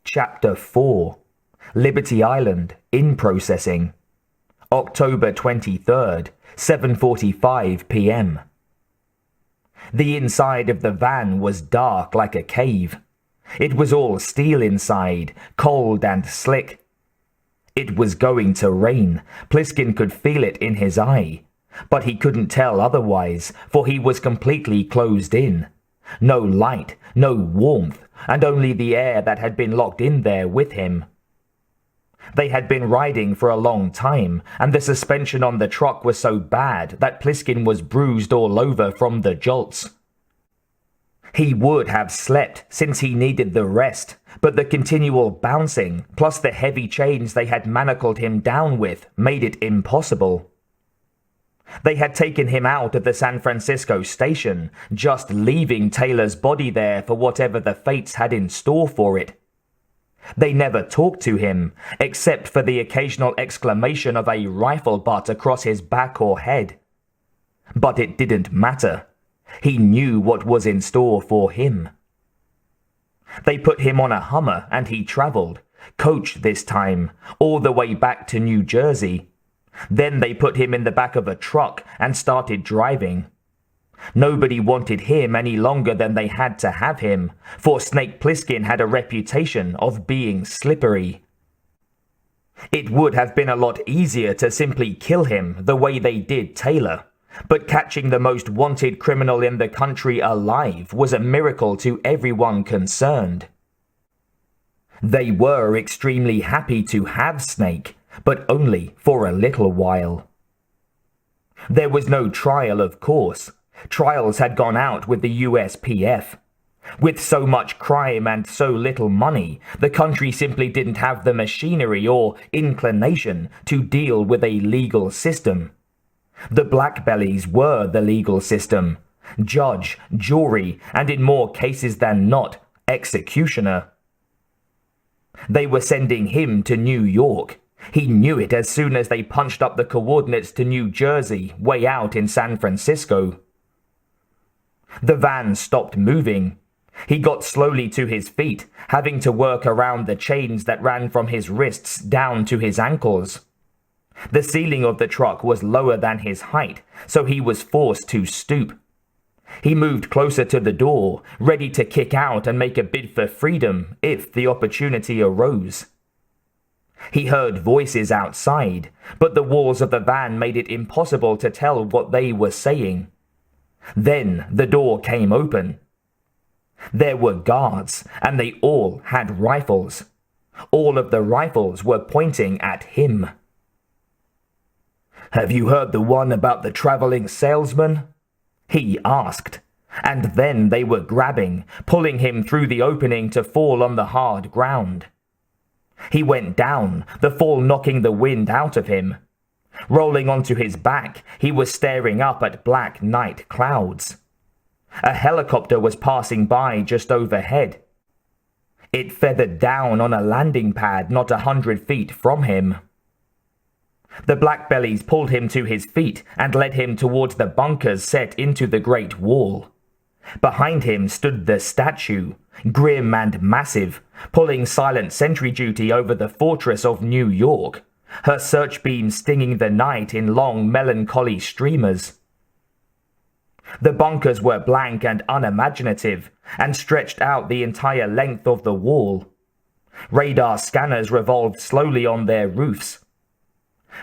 Chapter 4. Liberty Island in processing. October 23rd, 7:45 p.m. The inside of the van was dark like a cave. It was all steel inside, cold and slick. It was going to rain. Plissken could feel it in his eye, but he couldn't tell otherwise, for he was completely closed in. No light, no warmth, and only the air that had been locked in there with him. They had been riding for a long time, and the suspension on the truck was so bad that Plissken was bruised all over from the jolts. He would have slept since he needed the rest, but the continual bouncing, plus the heavy chains they had manacled him down with, made it impossible. They had taken him out of the San Francisco station, just leaving Taylor's body there for whatever the fates had in store for it. They never talked to him, except for the occasional exclamation of a rifle butt across his back or head. But it didn't matter. He knew what was in store for him. They put him on a Hummer and he traveled, coach this time, all the way back to New Jersey. Then they put him in the back of a truck and started driving. Nobody wanted him any longer than they had to have him, for Snake Plissken had a reputation of being slippery. It would have been a lot easier to simply kill him the way they did Taylor, but catching the most wanted criminal in the country alive was a miracle to everyone concerned. They were extremely happy to have Snake, but only for a little while. There was no trial, of course. Trials had gone out with the USPF. With so much crime and so little money, the country simply didn't have the machinery or inclination to deal with a legal system. The blackbellies were the legal system. Judge, jury, and in more cases than not, executioner. They were sending him to New York. He knew it as soon as they punched up the coordinates to New Jersey, way out in San Francisco. The van stopped moving. He got slowly to his feet, having to work around the chains that ran from his wrists down to his ankles. The ceiling of the truck was lower than his height, so he was forced to stoop. He moved closer to the door, ready to kick out and make a bid for freedom if the opportunity arose. He heard voices outside, but the walls of the van made it impossible to tell what they were saying. Then the door came open. There were guards, and they all had rifles. All of the rifles were pointing at him. "Have you heard the one about the traveling salesman?" he asked, and then they were grabbing, pulling him through the opening to fall on the hard ground. He went down, the fall knocking the wind out of him. Rolling onto his back, he was staring up at black night clouds. A helicopter was passing by just overhead. It feathered down on a landing pad not 100 feet from him. The blackbellies pulled him to his feet and led him towards the bunkers set into the Great Wall. Behind him stood the statue, grim and massive, pulling silent sentry duty over the fortress of New York, her searchbeam stinging the night in long melancholy streamers. The bunkers were blank and unimaginative, and stretched out the entire length of the wall. Radar scanners revolved slowly on their roofs.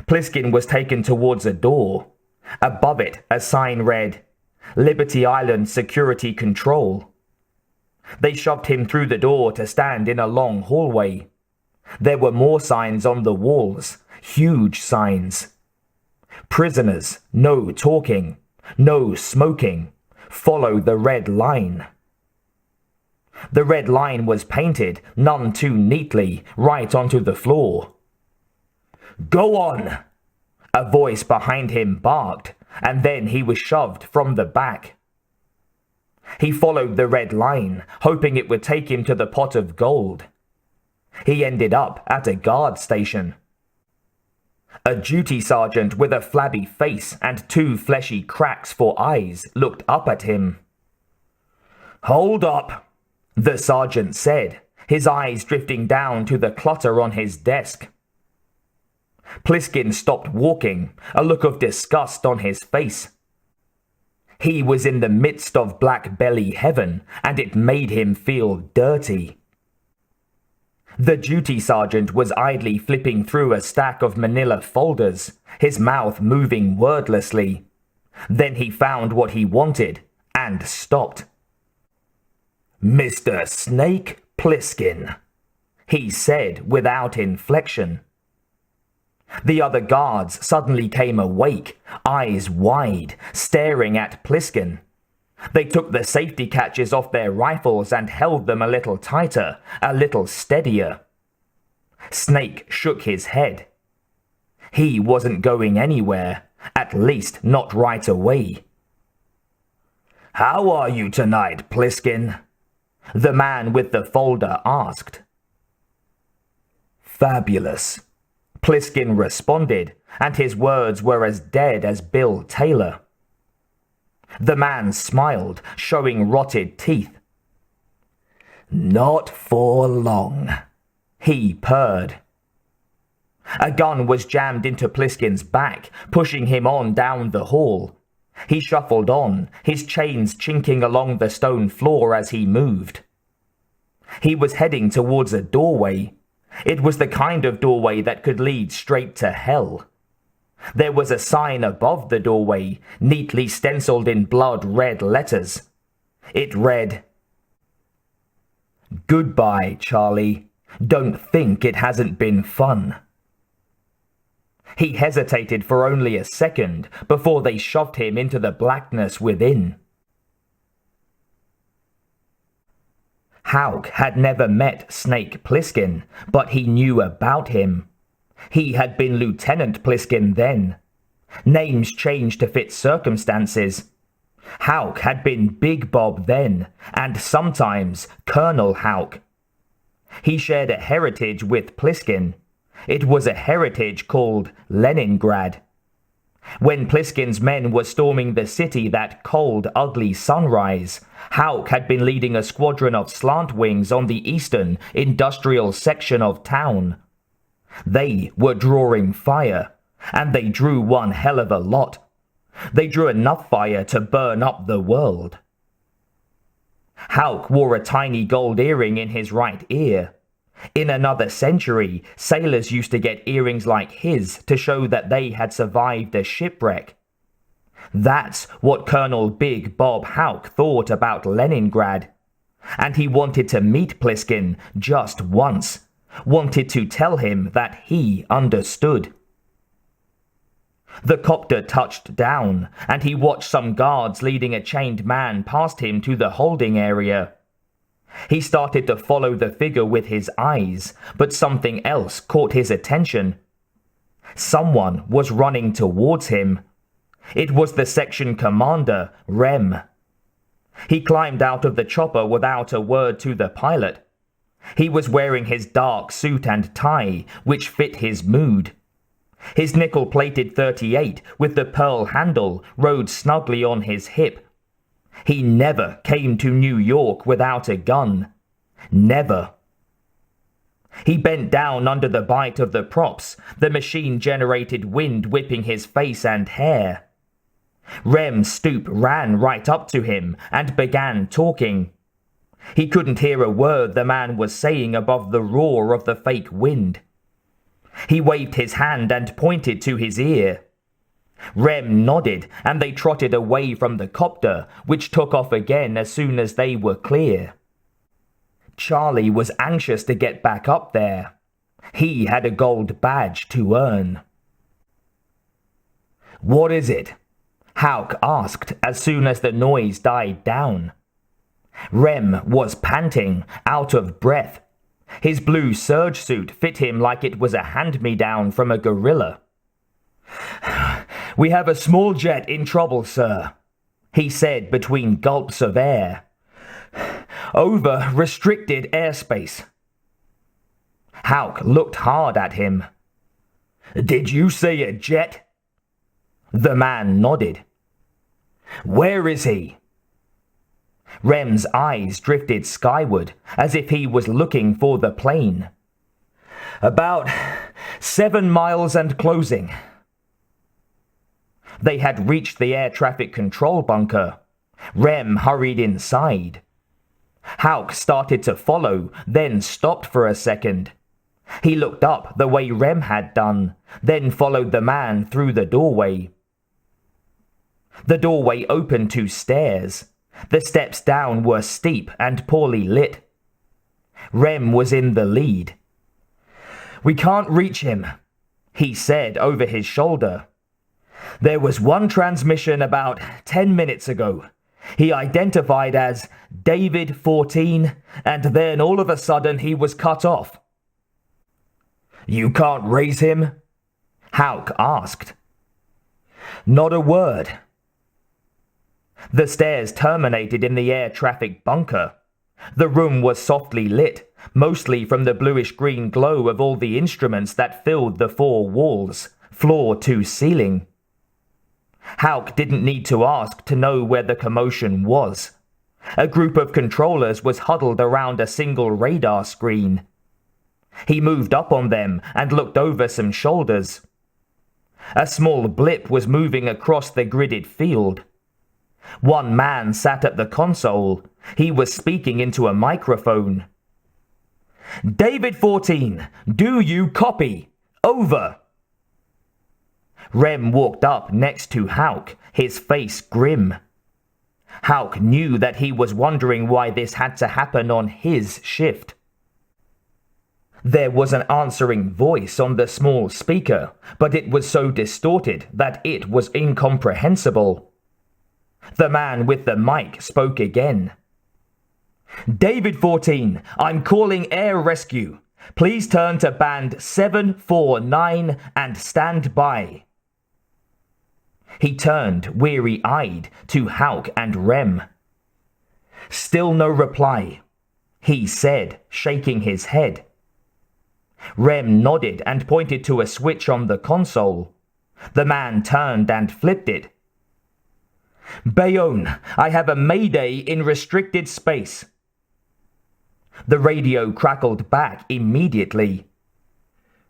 Plissken was taken towards a door. Above it, a sign read, "Liberty Island Security Control." They shoved him through the door to stand in a long hallway. There were more signs on the walls, huge signs. "Prisoners, no talking, no smoking, follow the red line." The red line was painted, none too neatly, right onto the floor. "Go on!" a voice behind him barked, and then he was shoved from the back. He followed the red line, hoping it would take him to the pot of gold. He ended up at a guard station. A duty sergeant with a flabby face and 2 fleshy cracks for eyes looked up at him. "Hold up," the sergeant said, his eyes drifting down to the clutter on his desk. Plissken stopped walking, a look of disgust on his face. He was in the midst of black belly heaven, and it made him feel dirty. The duty sergeant was idly flipping through a stack of manila folders, his mouth moving wordlessly. Then he found what he wanted, and stopped. "Mr. Snake Plissken," he said without inflection. The other guards suddenly came awake, eyes wide, staring at Plissken. They took the safety catches off their rifles and held them a little tighter, a little steadier. Snake shook his head. He wasn't going anywhere, at least not right away. "How are you tonight, Plissken?" the man with the folder asked. "Fabulous," Plissken responded, and his words were as dead as Bill Taylor. The man smiled, showing rotted teeth. "Not for long," he purred. A gun was jammed into Plissken's back, pushing him on down the hall. He shuffled on, his chains chinking along the stone floor as he moved. He was heading towards a doorway. It was the kind of doorway that could lead straight to hell. There was a sign above the doorway, neatly stenciled in blood-red letters. It read, "Goodbye, Charlie. Don't think it hasn't been fun." He hesitated for only a second before they shoved him into the blackness within. Houck had never met Snake Plissken, but he knew about him. He had been Lieutenant Plissken then. Names changed to fit circumstances. Houck had been Big Bob then, and sometimes Colonel Houck. He shared a heritage with Plissken. It was a heritage called Leningrad. When Plissken's men were storming the city that cold, ugly sunrise, Houck had been leading a squadron of slant-wings on the eastern, industrial section of town. They were drawing fire, and they drew one hell of a lot. They drew enough fire to burn up the world. Houck wore a tiny gold earring in his right ear. In another century, sailors used to get earrings like his to show that they had survived a shipwreck. That's what Colonel Big Bob Houck thought about Leningrad. And he wanted to meet Plissken just once. Wanted to tell him that he understood. The copter touched down, and he watched some guards leading a chained man past him to the holding area. He started to follow the figure with his eyes, but something else caught his attention. Someone was running towards him. It was the section commander, Rem. He climbed out of the chopper without a word to the pilot. He was wearing his dark suit and tie, which fit his mood. His nickel-plated .38 with the pearl handle rode snugly on his hip. He never came to New York without a gun. Never. He bent down under the bite of the props, the machine-generated wind whipping his face and hair. Rem Stoop ran right up to him and began talking. He couldn't hear a word the man was saying above the roar of the fake wind. He waved his hand and pointed to his ear. Rem nodded, and they trotted away from the copter, which took off again as soon as they were clear. Charlie was anxious to get back up there. He had a gold badge to earn. "What is it?" Houck asked as soon as the noise died down. Rem was panting, out of breath. His blue serge suit fit him like it was a hand-me-down from a gorilla. "We have a small jet in trouble, sir," he said between gulps of air. "Over restricted airspace." Houck looked hard at him. "Did you say a jet?" The man nodded. "Where is he?" Rem's eyes drifted skyward, as if he was looking for the plane. About 7 miles and closing. They had reached the air traffic control bunker. Rem hurried inside. Hauk started to follow, then stopped for a second. He looked up the way Rem had done, then followed the man through the doorway. The doorway opened to stairs. The steps down were steep and poorly lit. Rem was in the lead. "We can't reach him," he said over his shoulder. "There was one transmission about 10 minutes ago. He identified as David 14, and then all of a sudden he was cut off." "You can't raise him?" Hauk asked. "Not a word." The stairs terminated in the air traffic bunker. The room was softly lit, mostly from the bluish-green glow of all the instruments that filled the 4 walls, floor to ceiling. Hauk didn't need to ask to know where the commotion was. A group of controllers was huddled around a single radar screen. He moved up on them and looked over some shoulders. A small blip was moving across the gridded field. One man sat at the console. He was speaking into a microphone. "David 14, do you copy? Over." Rem walked up next to Hauk, his face grim. Hauk knew that he was wondering why this had to happen on his shift. There was an answering voice on the small speaker, but it was so distorted that it was incomprehensible. The man with the mic spoke again. "David 14, I'm calling air rescue. Please turn to band 749 and stand by." He turned, weary-eyed, to Hauk and Rem. "Still no reply," he said, shaking his head. Rem nodded and pointed to a switch on the console. The man turned and flipped it. "Bayonne, I have a mayday in restricted space." The radio crackled back immediately.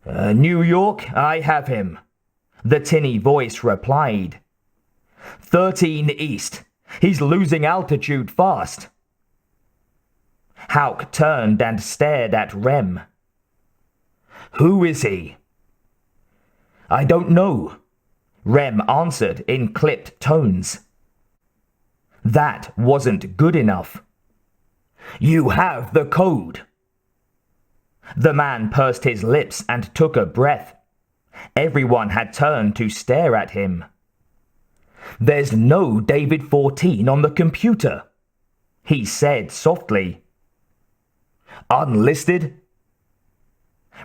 "New York, I have him," the tinny voice replied. 13 east. He's losing altitude fast." Hauk turned and stared at Rem. "Who is he?" "I don't know," Rem answered in clipped tones. That wasn't good enough. "You have the code." The man pursed his lips and took a breath. Everyone had turned to stare at him. "There's no David 14 on the computer," he said softly. "Unlisted?"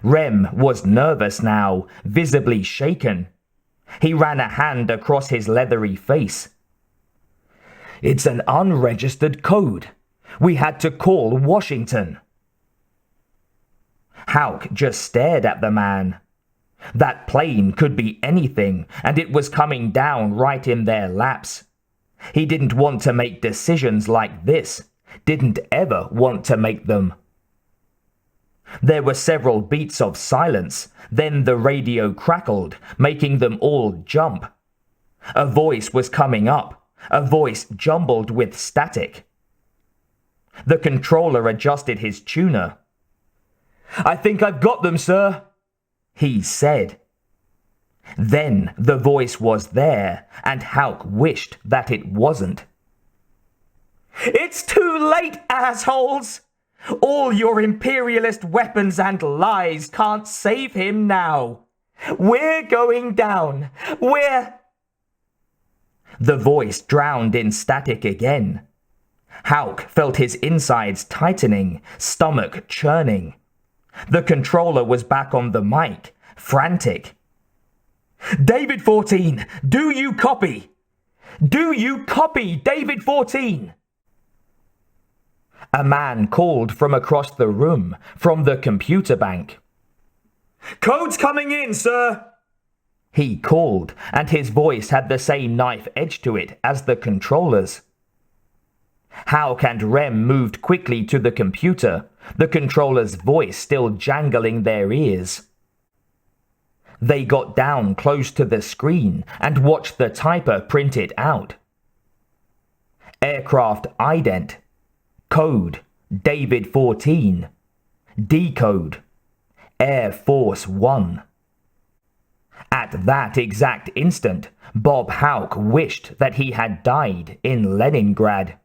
Rem was nervous now, visibly shaken. He ran a hand across his leathery face. "It's an unregistered code. We had to call Washington." Hauk just stared at the man. That plane could be anything, and it was coming down right in their laps. He didn't want to make decisions like this, didn't ever want to make them. There were several beats of silence, then the radio crackled, making them all jump. A voice was coming up, a voice jumbled with static. The controller adjusted his tuner. "I think I've got them, sir," he said. Then the voice was there, and Hauk wished that it wasn't. "It's too late, assholes! All your imperialist weapons and lies can't save him now. We're going down. The voice drowned in static again. Hauk felt his insides tightening, stomach churning. The controller was back on the mic, frantic. "David 14, do you copy? Do you copy, David 14?" A man called from across the room, from the computer bank. "Code's coming in, sir," he called, and his voice had the same knife edge to it as the controller's. Hauk and Rem moved quickly to the computer, the controller's voice still jangling their ears. They got down close to the screen and watched the typer print it out. Aircraft ident. Code David 14. Decode Air Force 1. At that exact instant, Bob Hauk wished that he had died in Leningrad.